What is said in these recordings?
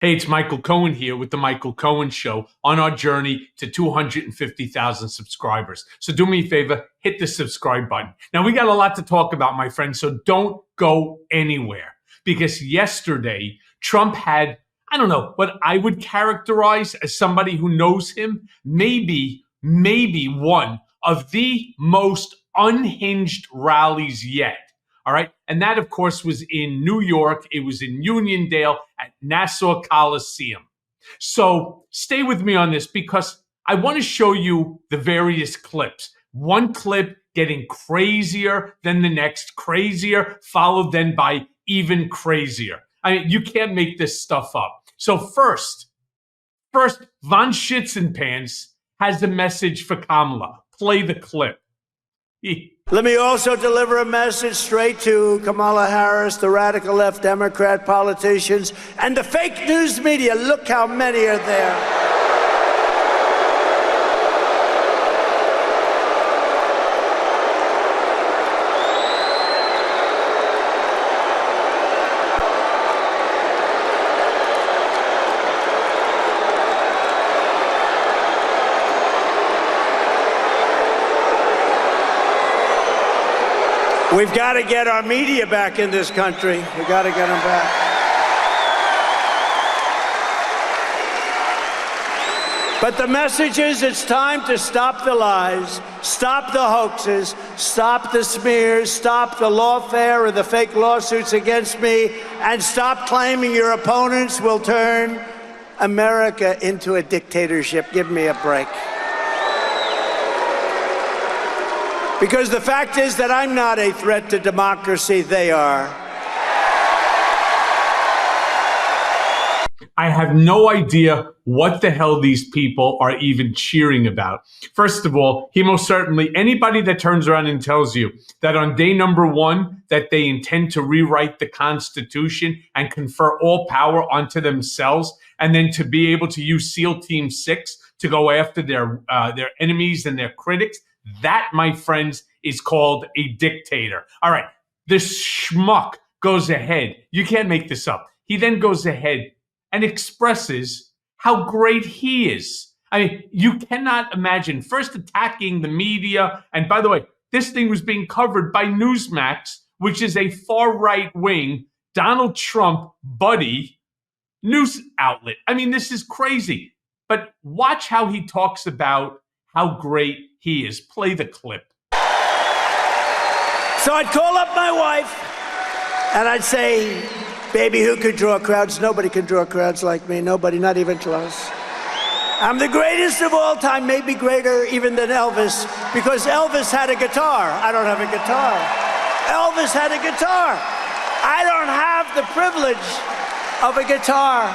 Hey, it's Michael Cohen here with The Michael Cohen Show on our journey to 250,000 subscribers. So do me a favor, hit the subscribe button. Now, we got a lot to talk about, my friends, so don't go anywhere. Because yesterday, Trump had, I don't know, what I would characterize as somebody who knows him, maybe one of the most unhinged rallies yet. All right. And that, of course, was in New York. It was in Uniondale at Nassau Coliseum. So stay with me on this because I want to show you the various clips. One clip getting crazier than the next, crazier, followed then by even crazier. I mean, you can't make this stuff up. So first, Von Schitzenpants has a message for Kamala. Play the clip. Let me also deliver a message straight to Kamala Harris, the radical left Democrat politicians, and the fake news media. Look how many are there. We've got to get our media back in this country. We've got to get them back. But the message is it's time to stop the lies, stop the hoaxes, stop the smears, stop the lawfare and the fake lawsuits against me, and stop claiming your opponents will turn America into a dictatorship. Give me a break. Because the fact is that I'm not a threat to democracy, they are. I have no idea what the hell these people are even cheering about. First of all, he most certainly, anybody that turns around and tells you that on day number one, that they intend to rewrite the Constitution and confer all power onto themselves, and then to be able to use SEAL Team 6 to go after their enemies and their critics, that, my friends, is called a dictator. All right, this schmuck goes ahead. You can't make this up. He then goes ahead and expresses how great he is. I mean, you cannot imagine first attacking the media. And by the way, this thing was being covered by Newsmax, which is a far right wing Donald Trump buddy news outlet. I mean, this is crazy. But watch how he talks about how great he is. Play the clip. So I'd call up my wife and I'd say, baby, who could draw crowds? Nobody can draw crowds like me. Nobody, not even close. I'm the greatest of all time, maybe greater even than Elvis, because Elvis had a guitar. I don't have a guitar. Elvis had a guitar. I don't have the privilege of a guitar.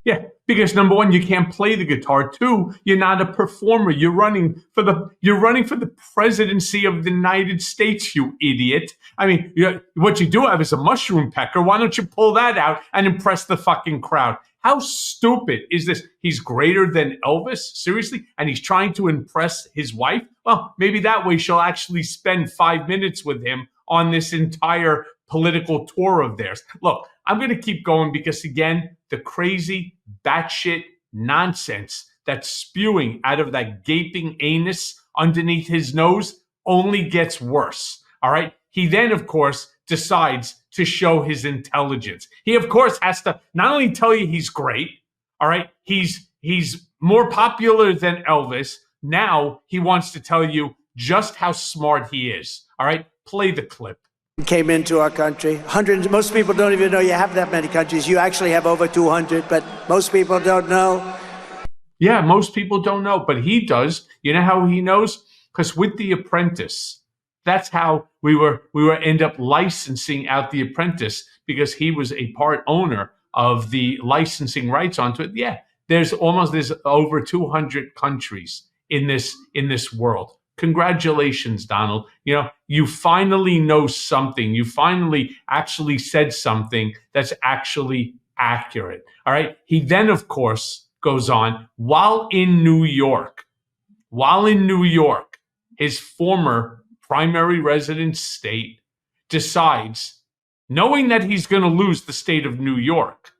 Yeah, because number one, you can't play the guitar. Two, you're not a performer. You're running for the presidency of the United States, you idiot. I mean, what you do have is a mushroom pecker. Why don't you pull that out and impress the fucking crowd? How stupid is this? He's greater than Elvis? Seriously? And he's trying to impress his wife? Well, maybe that way she'll actually spend 5 minutes with him on this entire political tour of theirs. Look, I'm going to keep going because, again, the crazy batshit nonsense that's spewing out of that gaping anus underneath his nose only gets worse. All right. He then, of course, decides to show his intelligence. He, of course, has to not only tell you he's great. All right. He's more popular than Elvis. Now he wants to tell you just how smart he is. All right. Play the clip. Came into our country. Hundreds. Most people don't even know you have that many countries. You actually have over 200, but most people don't know. Yeah, most people don't know, but he does. You know how he knows? Because with The Apprentice, that's how we were end up licensing out The Apprentice, because he was a part owner of the licensing rights onto it. Yeah, there's over 200 countries in this world. Congratulations, Donald. You know, you finally know something. You finally actually said something that's actually accurate. All right. He then, of course, goes on while in New York, his former primary residence state decides, knowing that he's going to lose the state of New York,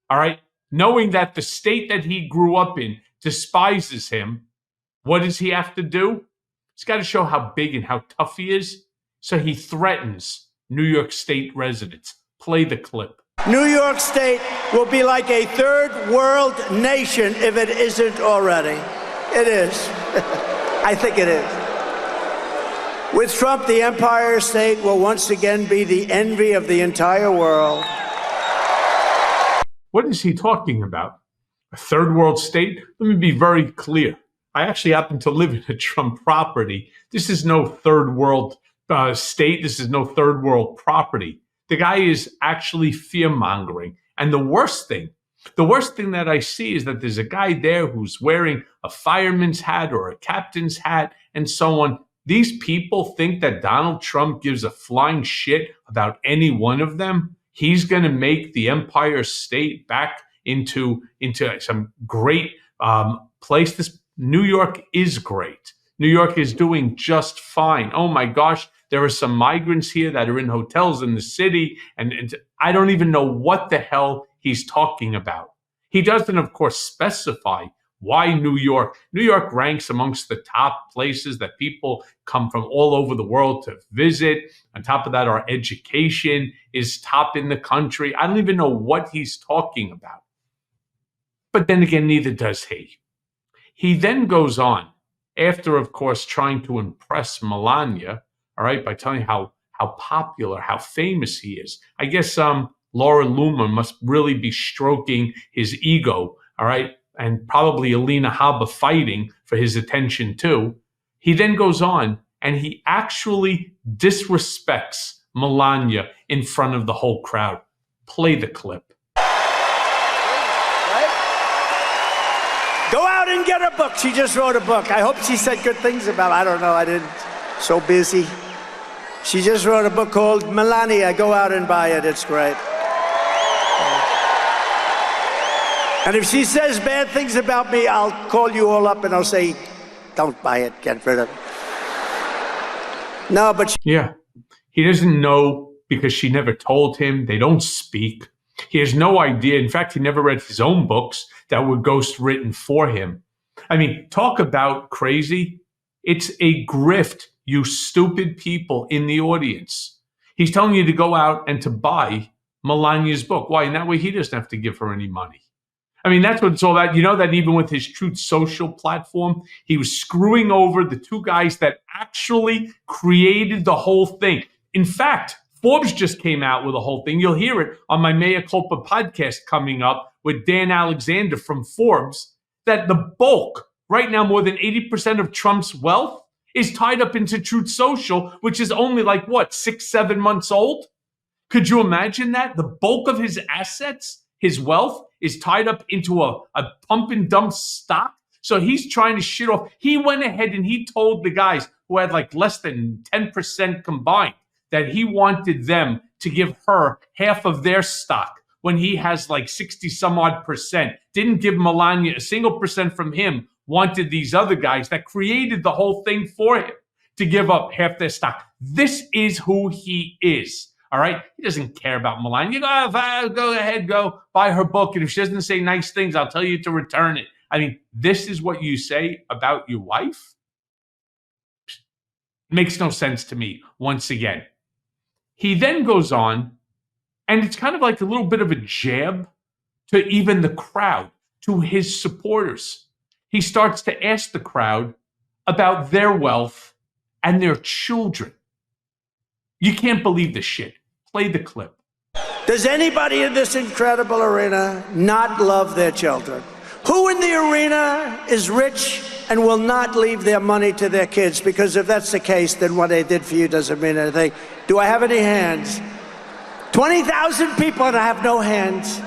all right, knowing that the state that he grew up in despises him, what does he have to do? He's got to show how big and how tough he is. So he threatens New York State residents. Play the clip. New York State will be like a third world nation if it isn't already. It is. I think it is. With Trump, the Empire State will once again be the envy of the entire world. What is he talking about? A third world state? Let me be very clear. I actually happen to live in a Trump property. This is no third world state. This is no third world property. The guy is actually fear-mongering. And the worst thing that I see is that there's a guy there who's wearing a fireman's hat or a captain's hat and so on. These people think that Donald Trump gives a flying shit about any one of them. He's going to make the Empire State back into some great place. This New York is great. New York is doing just fine. Oh my gosh, there are some migrants here that are in hotels in the city, and I don't even know what the hell he's talking about. He doesn't, of course, specify why New York. New York ranks amongst the top places that people come from all over the world to visit. On top of that, our education is top in the country. I don't even know what he's talking about. But then again, neither does he. He then goes on, after, of course, trying to impress Melania, all right, by telling how popular, how famous he is. I guess Laura Loomer must really be stroking his ego, all right, and probably Alina Habba fighting for his attention too. He then goes on and he actually disrespects Melania in front of the whole crowd. Play the clip. Go out and get a book. She just wrote a book. I hope she said good things about it. I don't know. I didn't. So busy. She just wrote a book called Melania. Go out and buy it. It's great. And if she says bad things about me, I'll call you all up and I'll say, don't buy it. Get rid of it. No, but yeah, he doesn't know because she never told him. They don't speak. He has no idea. In fact, he never read his own books that were ghost written for him. I mean, talk about crazy. It's a grift, you stupid people in the audience. He's telling you to go out and to buy Melania's book. Why? And that way he doesn't have to give her any money. I mean, that's what it's all about. You know that even with his Truth Social platform, he was screwing over the two guys that actually created the whole thing. In fact, Forbes just came out with a whole thing. You'll hear it on my Mea Culpa podcast coming up with Dan Alexander from Forbes, that the bulk, right now, more than 80% of Trump's wealth is tied up into Truth Social, which is only like, 6-7 months old? Could you imagine that? The bulk of his assets, his wealth, is tied up into a pump and dump stock. So he's trying to shit off. He went ahead and he told the guys who had like less than 10% combined that he wanted them to give her half of their stock when he has like 60 some odd percent. Didn't give Melania a single percent from him, wanted these other guys that created the whole thing for him to give up half their stock. This is who he is. All right. He doesn't care about Melania. Go ahead, go buy her book. And if she doesn't say nice things, I'll tell you to return it. I mean, this is what you say about your wife? Makes no sense to me once again. He then goes on, and it's kind of like a little bit of a jab to even the crowd, to his supporters. He starts to ask the crowd about their wealth and their children. You can't believe this shit. Play the clip. Does anybody in this incredible arena not love their children? Who in the arena is rich and will not leave their money to their kids? Because if that's the case, then what they did for you doesn't mean anything. Do I have any hands? 20,000 people and I have no hands.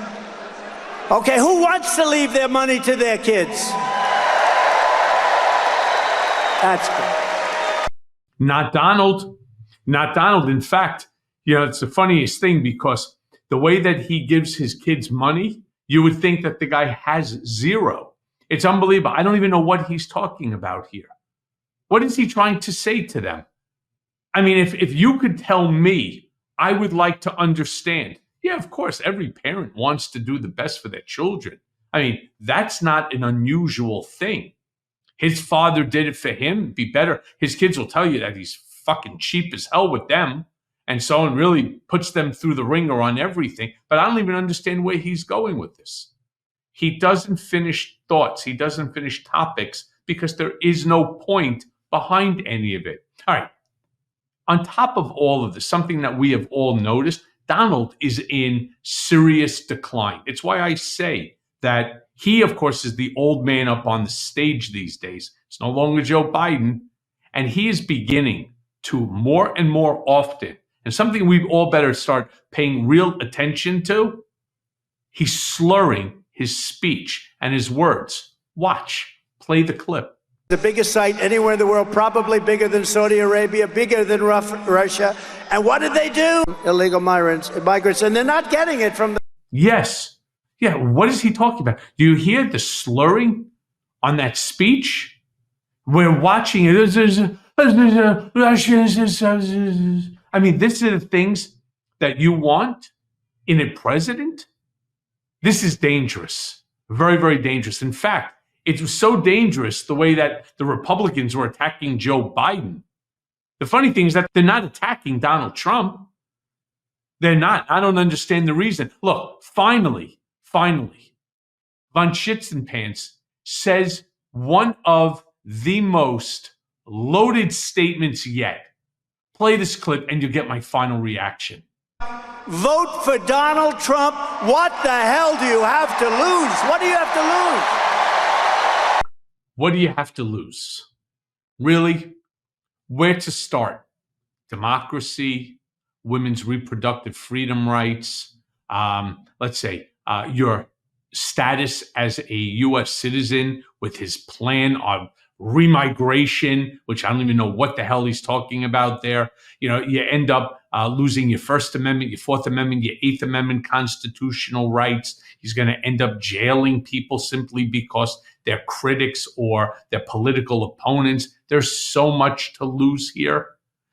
Okay, who wants to leave their money to their kids? That's good. Not Donald. Not Donald. In fact, it's the funniest thing because the way that he gives his kids money, you would think that the guy has zero. It's unbelievable. I don't even know what he's talking about here. What is he trying to say to them? I mean, if you could tell me, I would like to understand. Yeah, of course, every parent wants to do the best for their children. I mean, that's not an unusual thing. His father did it for him. Be better. His kids will tell you that he's fucking cheap as hell with them. And so on really puts them through the ringer on everything. But I don't even understand where he's going with this. He doesn't finish thoughts. He doesn't finish topics because there is no point behind any of it. All right. On top of all of this, something that we have all noticed, Donald is in serious decline. It's why I say that he, of course, is the old man up on the stage these days. It's no longer Joe Biden. And he is beginning to more and more often, and something we all better start paying real attention to, he's slurring his speech and his words. Watch. Play the clip. The biggest site anywhere in the world, probably bigger than Saudi Arabia, bigger than Russia. And what did they do? Illegal migrants, and they're not getting it from the... Yes. Yeah, what is he talking about? Do you hear the slurring on that speech? We're watching it. I mean, these are the things that you want in a president? This is dangerous. Very, very dangerous. In fact, it was so dangerous the way that the Republicans were attacking Joe Biden. The funny thing is that they're not attacking Donald Trump. They're not. I don't understand the reason. Look, finally, von Schitzenpants says one of the most loaded statements yet. Play this clip and you'll get my final reaction. Vote for Donald Trump. What the hell do you have to lose? What do you have to lose? What do you have to lose? Really? Where to start? Democracy, women's reproductive freedom rights, let's say your status as a U.S. citizen with his plan of remigration, which I don't even know what the hell he's talking about there. You know, you end up losing your First Amendment, your Fourth Amendment, your Eighth Amendment constitutional rights. He's going to end up jailing people simply because they're critics or they're political opponents. There's so much to lose here,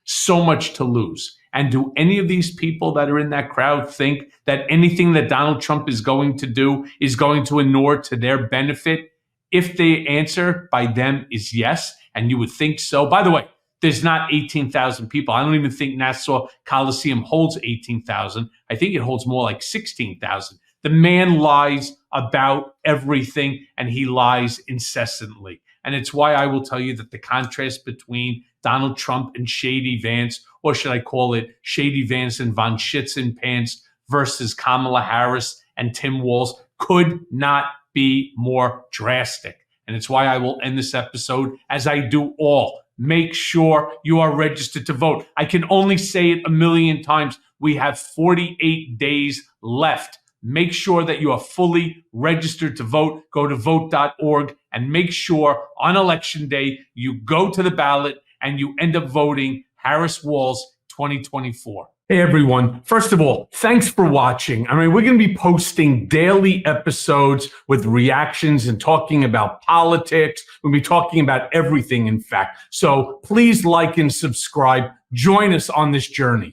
so much to lose. And do any of these people that are in that crowd think that anything that Donald Trump is going to do is going to inure to their benefit? If the answer by them is yes, and you would think so. By the way, there's not 18,000 people. I don't even think Nassau Coliseum holds 18,000. I think it holds more like 16,000. The man lies about everything, and he lies incessantly. And it's why I will tell you that the contrast between Donald Trump and Shady Vance, or should I call it Shady Vance and von Schitzenpants versus Kamala Harris and Tim Walz, could not be more drastic. And it's why I will end this episode as I do all. Make sure you are registered to vote. I can only say it a million times. We have 48 days left. Make sure that you are fully registered to vote. Go to vote.org and make sure on election day you go to the ballot and you end up voting Harris Walz 2024. Hey everyone. First of all, thanks for watching. I mean, we're going to be posting daily episodes with reactions and talking about politics. We'll be talking about everything, in fact. So please like and subscribe. Join us on this journey.